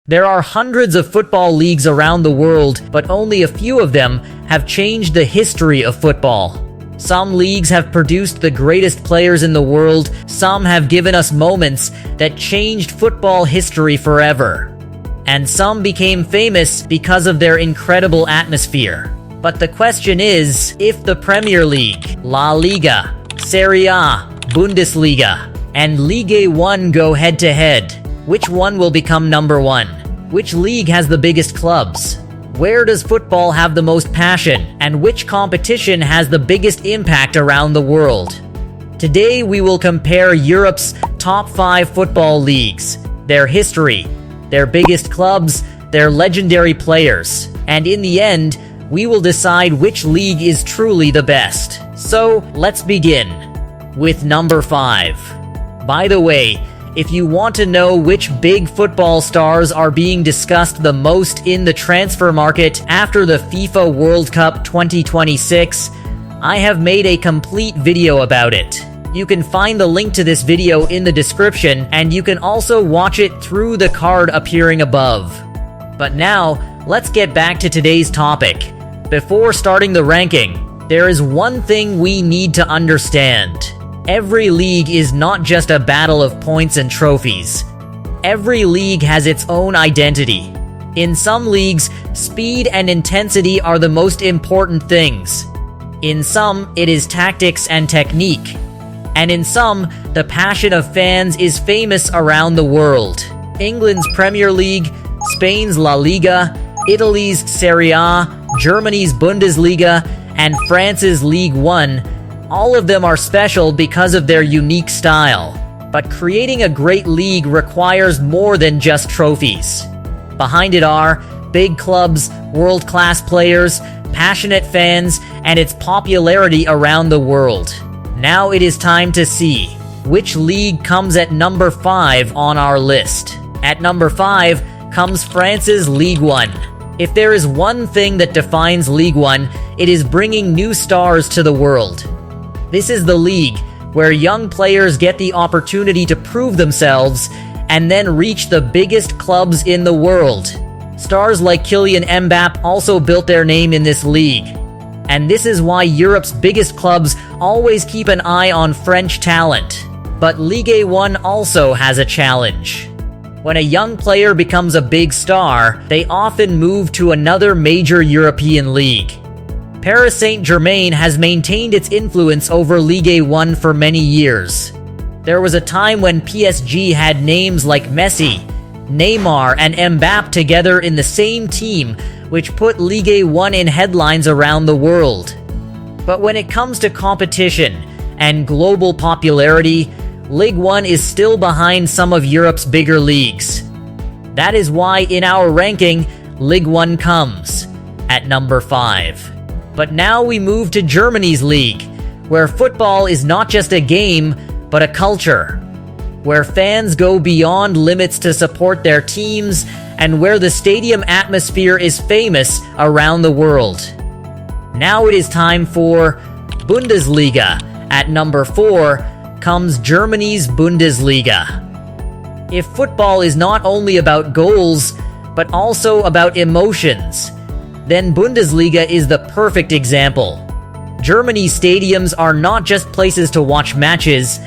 There are hundreds of football leagues around the world, but only a few of them have changed the history of football. Some leagues have produced the greatest players in the world, some have given us moments that changed football history forever. And some became famous because of their incredible atmosphere. But the question is, if the Premier League, La Liga, Serie A, Bundesliga, and Ligue 1 go head-to-head, which one will become number one? Which league has the biggest clubs? Where does football have the most passion? And which competition has the biggest impact around the world? Today we will compare Europe's top 5 football leagues, their history, their biggest clubs, their legendary players, and in the end, we will decide which league is truly the best. So, let's begin with number 5. By the way, if you want to know which big football stars are being discussed the most in the transfer market after the FIFA World Cup 2026, I have made a complete video about it. You can find the link to this video in the description, and you can also watch it through the card appearing above. But now, let's get back to today's topic. Before starting the ranking, there is one thing we need to understand. Every league is not just a battle of points and trophies. Every league has its own identity. In some leagues, speed and intensity are the most important things. In some, it is tactics and technique. And in some, the passion of fans is famous around the world. England's Premier League, Spain's La Liga, Italy's Serie A, Germany's Bundesliga, and France's Ligue 1, all of them are special because of their unique style. But creating a great league requires more than just trophies. Behind it are big clubs, world-class players, passionate fans, and its popularity around the world. Now it is time to see which league comes at number 5 on our list. At number 5 comes France's Ligue 1. If there is one thing that defines Ligue 1, it is bringing new stars to the world. This is the league where young players get the opportunity to prove themselves and then reach the biggest clubs in the world. Stars like Kylian Mbappé also built their name in this league. And this is why Europe's biggest clubs always keep an eye on French talent. But Ligue 1 also has a challenge. When a young player becomes a big star, they often move to another major European league. Paris Saint-Germain has maintained its influence over Ligue 1 for many years. There was a time when PSG had names like Messi, Neymar, and Mbappé together in the same team, which put Ligue 1 in headlines around the world. But when it comes to competition and global popularity, Ligue 1 is still behind some of Europe's bigger leagues. That is why in our ranking, Ligue 1 comes at number 5. But now we move to Germany's league, where football is not just a game, but a culture. Where fans go beyond limits to support their teams, and where the stadium atmosphere is famous around the world. Now it is time for Bundesliga. At number 4 comes Germany's Bundesliga. If football is not only about goals, but also about emotions, then Bundesliga is the perfect example. Germany's stadiums are not just places to watch matches,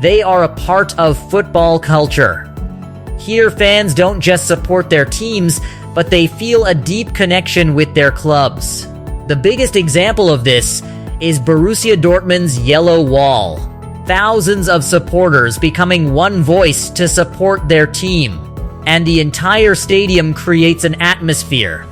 they are a part of football culture. Here fans don't just support their teams, but they feel a deep connection with their clubs. The biggest example of this is Borussia Dortmund's Yellow Wall. Thousands of supporters becoming one voice to support their team, and the entire stadium creates an atmosphere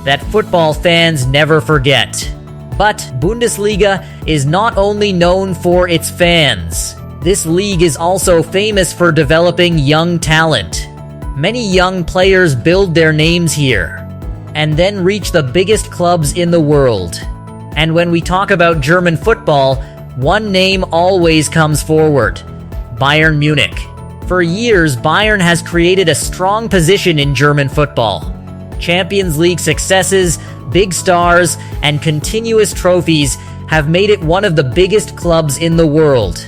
that football fans never forget. But Bundesliga is not only known for its fans. This league is also famous for developing young talent. Many young players build their names here, and then reach the biggest clubs in the world. And when we talk about German football, one name always comes forward: Bayern Munich. For years, Bayern has created a strong position in German football. Champions League successes, big stars, and continuous trophies have made it one of the biggest clubs in the world.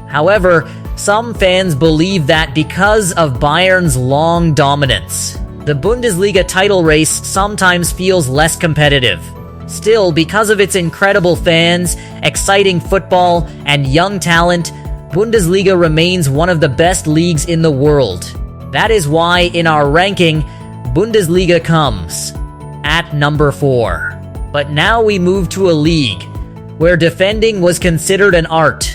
However, some fans believe that because of Bayern's long dominance, The Bundesliga title race sometimes feels less competitive. Still, because of its incredible fans, exciting football, and young talent, Bundesliga remains one of the best leagues in the world. That is why, in our ranking, Bundesliga comes at number 4. But now we move to a league where defending was considered an art,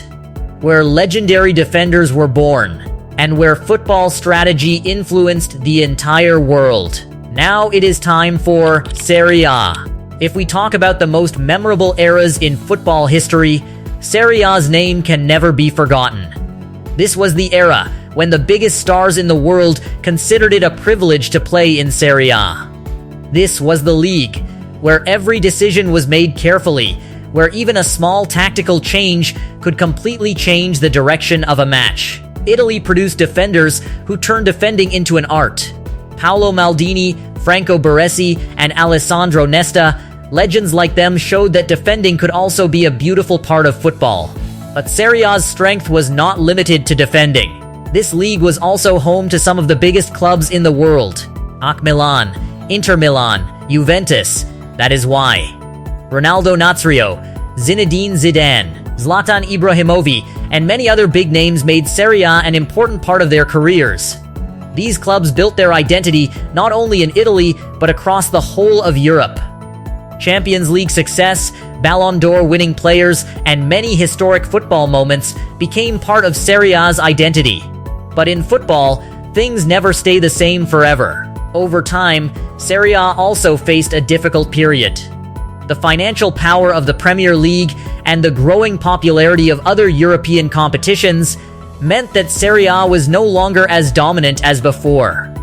where legendary defenders were born, and where football strategy influenced the entire world. Now it is time for Serie A. If we talk about the most memorable eras in football history, Serie A's name can never be forgotten. This was the era when the biggest stars in the world considered it a privilege to play in Serie A. This was the league where every decision was made carefully, where even a small tactical change could completely change the direction of a match. Italy produced defenders who turned defending into an art. Paolo Maldini, Franco Baresi, and Alessandro Nesta, legends like them showed that defending could also be a beautiful part of football. But Serie A's strength was not limited to defending. This league was also home to some of the biggest clubs in the world. AC Milan, Inter Milan, Juventus, that is why. Ronaldo Nazario, Zinedine Zidane, Zlatan Ibrahimovic, and many other big names made Serie A an important part of their careers. These clubs built their identity not only in Italy, but across the whole of Europe. Champions League success, Ballon d'Or winning players, and many historic football moments became part of Serie A's identity. But in football, things never stay the same forever. Over time, Serie A also faced a difficult period. The financial power of the Premier League and the growing popularity of other European competitions meant that Serie A was no longer as dominant as before.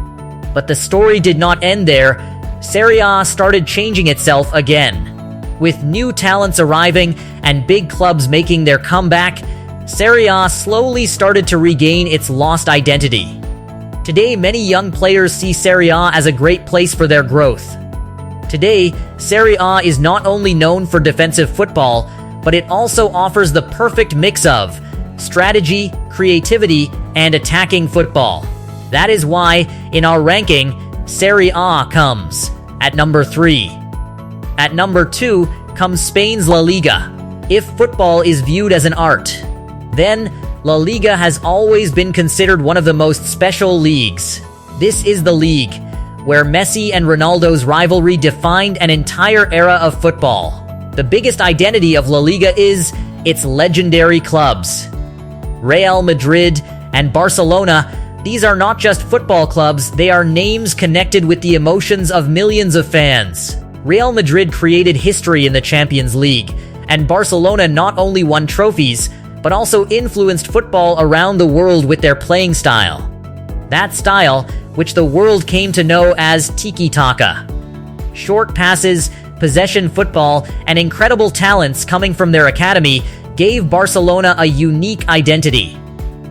But the story did not end there. Serie A started changing itself again. With new talents arriving and big clubs making their comeback, Serie A slowly started to regain its lost identity. Today, many young players see Serie A as a great place for their growth. Today, Serie A is not only known for defensive football, but it also offers the perfect mix of strategy, creativity, and attacking football. That is why, in our ranking, Serie A comes at number 3. At number 2 comes Spain's La Liga. If football is viewed as an art, then La Liga has always been considered one of the most special leagues. This is the league where Messi and Ronaldo's rivalry defined an entire era of football. The biggest identity of La Liga is its legendary clubs. Real Madrid and Barcelona, these are not just football clubs, they are names connected with the emotions of millions of fans. Real Madrid created history in the Champions League, and Barcelona not only won trophies, but also influenced football around the world with their playing style. That style, which the world came to know as tiki-taka. Short passes, possession football, and incredible talents coming from their academy gave Barcelona a unique identity.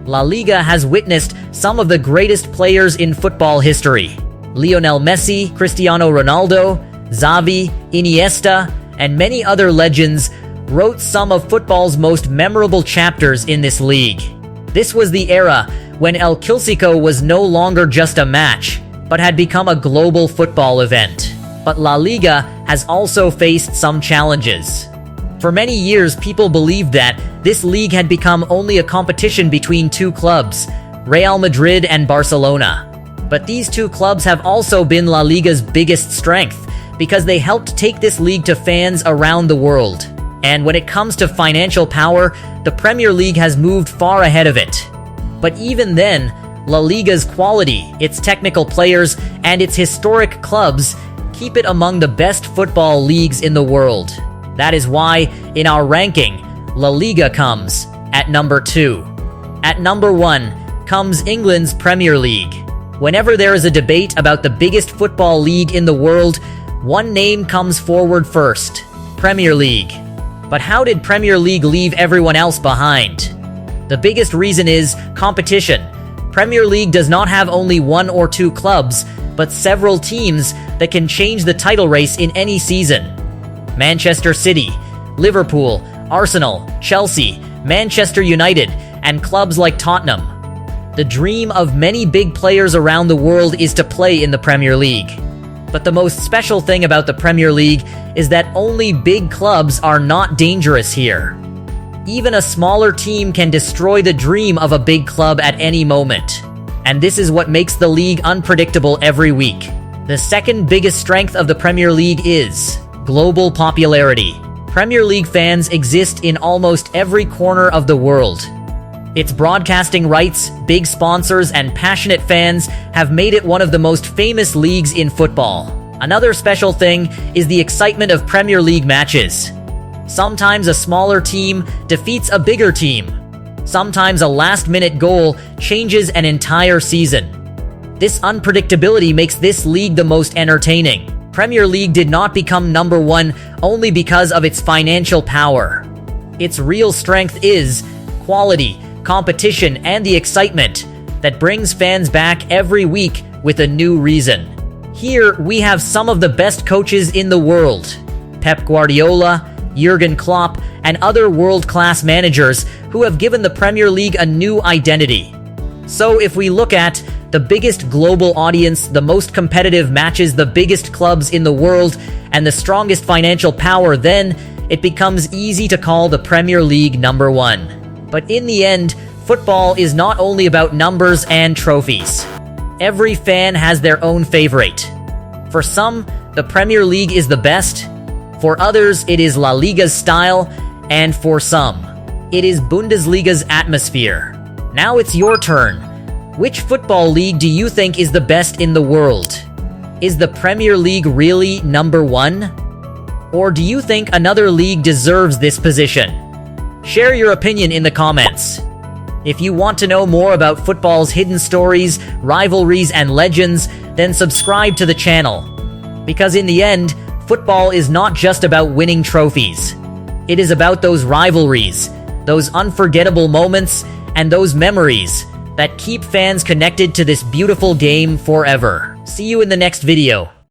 La Liga has witnessed some of the greatest players in football history. Lionel Messi, Cristiano Ronaldo, Xavi, Iniesta, and many other legends wrote some of football's most memorable chapters in this league. This was the era when El Clásico was no longer just a match, but had become a global football event. But La Liga has also faced some challenges. For many years, people believed that this league had become only a competition between two clubs, Real Madrid and Barcelona. But these two clubs have also been La Liga's biggest strength, because they helped take this league to fans around the world. And when it comes to financial power, the Premier League has moved far ahead of it. But even then, La Liga's quality, its technical players, and its historic clubs keep it among the best football leagues in the world. That is why, in our ranking, La Liga comes at number 2. At number 1 comes England's Premier League. Whenever there is a debate about the biggest football league in the world, one name comes forward first: Premier League. But how did Premier League leave everyone else behind? The biggest reason is competition. Premier League does not have only one or two clubs, but several teams that can change the title race in any season. Manchester City, Liverpool, Arsenal, Chelsea, Manchester United, and clubs like Tottenham. The dream of many big players around the world is to play in the Premier League. But the most special thing about the Premier League is that only big clubs are not dangerous here. Even a smaller team can destroy the dream of a big club at any moment. And this is what makes the league unpredictable every week. The second biggest strength of the Premier League is global popularity. Premier League fans exist in almost every corner of the world. Its broadcasting rights, big sponsors, and passionate fans have made it one of the most famous leagues in football. Another special thing is the excitement of Premier League matches. Sometimes a smaller team defeats a bigger team. Sometimes a last-minute goal changes an entire season. This unpredictability makes this league the most entertaining. Premier League did not become number one only because of its financial power. Its real strength is quality, competition, and the excitement that brings fans back every week with a new reason. Here, we have some of the best coaches in the world: Pep Guardiola, Jurgen Klopp, and other world-class managers who have given the Premier League a new identity. So if we look at the biggest global audience, the most competitive matches, the biggest clubs in the world, and the strongest financial power, then it becomes easy to call the Premier League number one. But in the end, football is not only about numbers and trophies. Every fan has their own favorite. For some, the Premier League is the best. For others, it is La Liga's style. And for some, it is Bundesliga's atmosphere. Now it's your turn. Which football league do you think is the best in the world? Is the Premier League really number one? Or do you think another league deserves this position? Share your opinion in the comments. If you want to know more about football's hidden stories, rivalries, and legends, then subscribe to the channel. Because in the end, football is not just about winning trophies. It is about those rivalries, those unforgettable moments, and those memories that keep fans connected to this beautiful game forever. See you in the next video.